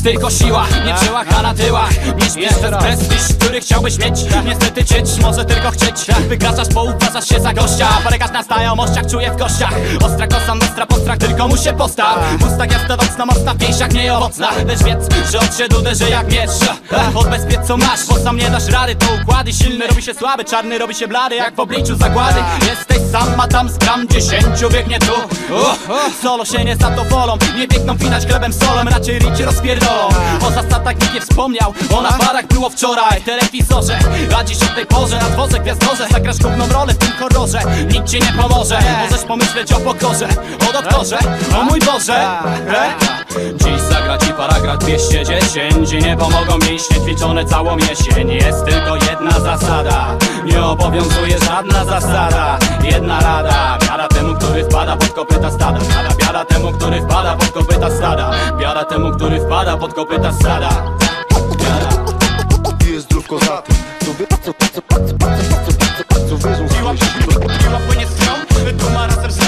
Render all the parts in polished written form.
tylko siła, nie w żyłach, a na tyłach. Niż bierze prestiż, który chciałbyś mieć. Niestety cieć, może tylko chcieć. Wykraczasz, pouważasz się za gościa. Parykarz na znajomościach, czuje w kościach. Ostra kosa, nostra postrach, tylko mu się postaw. W ustach jest owocna, mocna, w pięściach nie owocna. Lecz wiedz, że od siebie uderzy jak miecz. Odbezpiecz co masz, bo sam nie dasz rady. To układy, silny robi się słaby, czarny robi się blady. Jak w obliczu zagłady. Jesteś sam, a tam z gram 10 biegnie tu. Solo się nie zadowolą, nie biegną widać chlebem solem. Raczej ryć rozpierdolą. O zasadach nikt nie wspomniał, o napadach było wczoraj w telewizorze. A dziś o tej porze na dworze gwiazdorze zagrasz główną rolę w tym horrorze. Nikt ci nie pomoże, możesz pomyśleć o pokorze, o doktorze, o mój Boże. Dziś zagra ci paragraf 210. Nie pomogą mięśnie ćwiczone całą jesień. Jest tylko jedna zasada, nie obowiązuje żadna zasada. Jedna rada, biada temu, który wpada pod kopyta stada. Biada temu, który wpada pod kopyta stada. Biada temu, który wpada pod kopyta stada. Jest zdrówko za tym, co wierzą swoje siły. Piła płynie z krwią, wyduma razem z nią.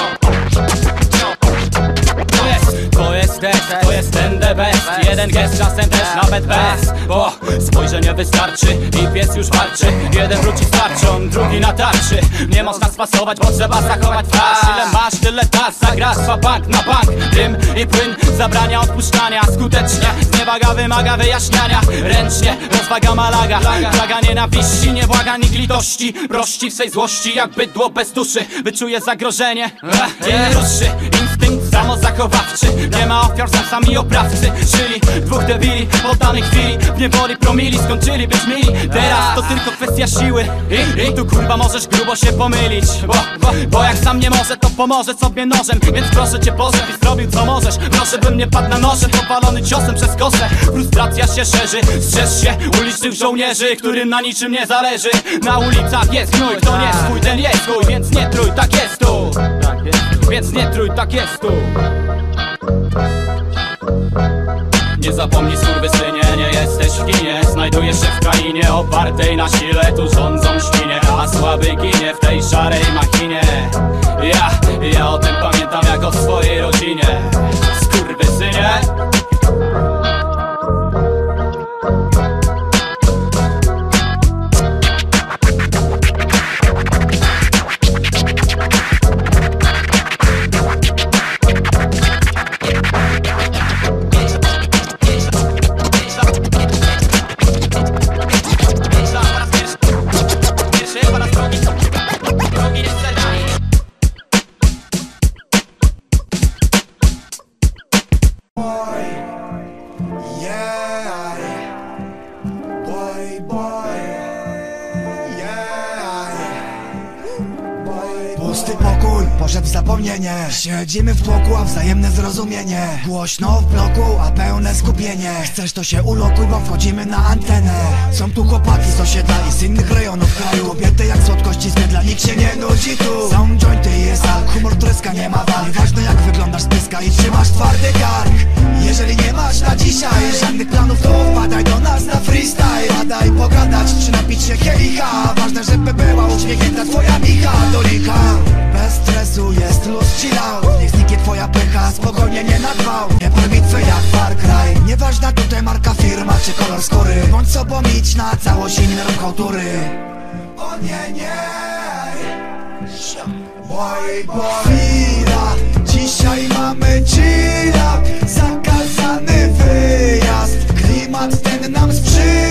To jest ten the best. Jeden gest, czasem też nawet bez. Bo spojrzenie wystarczy i pies już walczy. Jeden wróci z tarczą, drugi na tarczy. Nie można spasować, bo trzeba zachować twarz. Ile masz, tyle dasz, zagrasz bank na bank. Dym i płyn zabrania odpuszczania. Skutecznie, zniewaga wymaga wyjaśniania. Ręcznie, rozwaga malaga. Plaga nienawiści, nie błaga nikt litości. Prości w swej złości, jak bydło bez duszy. Wyczuje zagrożenie, nie ruszy. Instynkt samozachowawczy. Nie ma ofiar, są sami oprawcy. Czyli dwóch debili, poddanych chwili. W niewoli promili, skończyli być mili. Teraz to tylko kwestia siły. I tu kurwa możesz grubo się pomylić. Bo jak sam nie może, to pomoże sobie nożem. Więc proszę cię Boże, byś zrobił co możesz. Proszę bym nie padł na noże, powalony ciosem przez kosę. Frustracja się szerzy, strzeż się ulicznych żołnierzy, którym na niczym nie zależy. Na ulicach jest gnój, kto nie swój, ten jest chuj. Więc nie trój, tak jest tu. Więc nie trój, tak jest tu. Nie zapomnij skurwysynie, nie jesteś w kinie. Znajdujesz się w krainie opartej na sile. Tu rządzą świnie, a słaby ginie w tej szarej machinie. Ja o tym pamiętam jak o swojej rodzinie. Skurwysynie. Pusty pokój, poszedł w zapomnienie. Siedzimy w tłoku, a wzajemne zrozumienie. Głośno w bloku, a pełne skupienie. Chcesz to się ulokuj, bo wchodzimy na antenę. Są tu chłopaki z osiedla i z innych rejonów kraju. Kobiety jak słodkości z bydla, nikt się nie nudzi tu. Są jointy i jest alk, humor tryska, nie ma wali. Ważne jak wyglądasz z pyska i trzymasz twardy kark. Jeżeli nie masz na dzisiaj żadnych planów, to wpadaj do nas na freestyle. Padaj pogadać, czy napić się kielicha. Ważne, żeby była uśmiechnięta twoja micha do licha. Bez stresu jest luz, chill out. Niech zniknie twoja pycha, spokojnie nie na gwałt. Nie pal bitwy jak Far Cry. Nieważna tutaj marka, firma czy kolor skóry. Bądź sobą, idź na całość i nie rób chałtury. O nie, nie. Chwila, dzisiaj mamy chilla. Zakazany wyjazd, klimat ten nam sprzyja.